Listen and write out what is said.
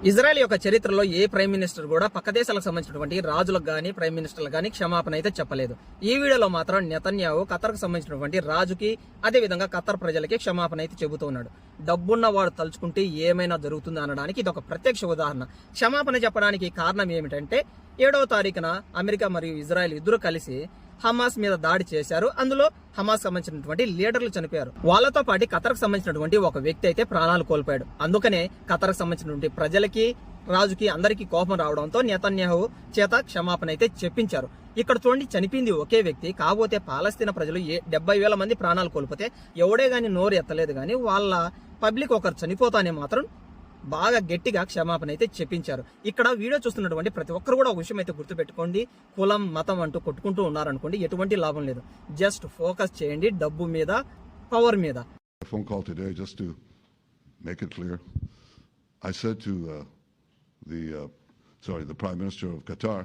Israel యొక్క చరిత్రలో ఏ prime minister కూడా పక్క దేశాలకు సంబంధించినటువంటి రాజులకు గానీ ప్రైమ్ మినిస్టర్లకు గానీ క్షమాపణ అయితే చెప్పలేదు. ఈ వీడియోలో మాత్రం నెతన్యాహు ఖతర్కు సంబంధించినటువంటి రాజుకి అదే విధంగా ఖతర్ ప్రజలకి క్షమాపణ అయితే చెబుతూ ఉన్నాడు. డబ్బున్న వాడు తలుచుకుంటే ఏమైనా జరుగుతుంది అనడానికి ఇది ఒక ప్రత్యక్ష ఉదాహరణ. క్షమాపణ చెప్పడానికి కారణం ఏమిటంటే 7వ తారీఖున అమెరికా మరియు ఇజ్రాయెల్ ఇద్దరు కలిసి హమాస్ మీద దాడి చేశారు. అందులో హమాస్ సంబంధించినటువంటి లీడర్లు చనిపోయారు. వాళ్ళతో పాటు ఖతర్కు సంబంధించినటువంటి ఒక వ్యక్తి అయితే ప్రాణాలు కోల్పోయాడు. అందుకనే ఖతర్కు సంబంధించినటువంటి ప్రజలకి రాజుకి అందరికీ కోపం రావడంతో నెతన్యాహు చేత క్షమాపణ అయితే చెప్పించారు. ఇక్కడ చూడండి, చనిపోయింది ఒకే వ్యక్తి. కాకపోతే పాలస్తీనా ప్రజలు 70,000 మంది ప్రాణాలు కోల్పోతే ఎవడే గాని నోరు ఎత్తలేదు గాని వాళ్ళ పబ్లిక్ ఒకరు చనిపోతానే మాత్రం బాగా గట్టిగా క్షమాపణ అయితే చెప్పించారు. ఇక్కడ వీడియో చూస్తున్నటువంటి ప్రతి ఒక్కరు కూడా ఒక విషయం అయితే గుర్తుపెట్టుకోండి. కులం మతం అంటూ కొట్టుకుంటూ ఉన్నారనుకోండి, ఎటువంటి లాభం లేదు. జస్ట్ ఫోకస్ చేయండి డబ్బు మీద, పవర్ మీద. Phone call today just to make it clear. I said to the Prime Minister of Qatar,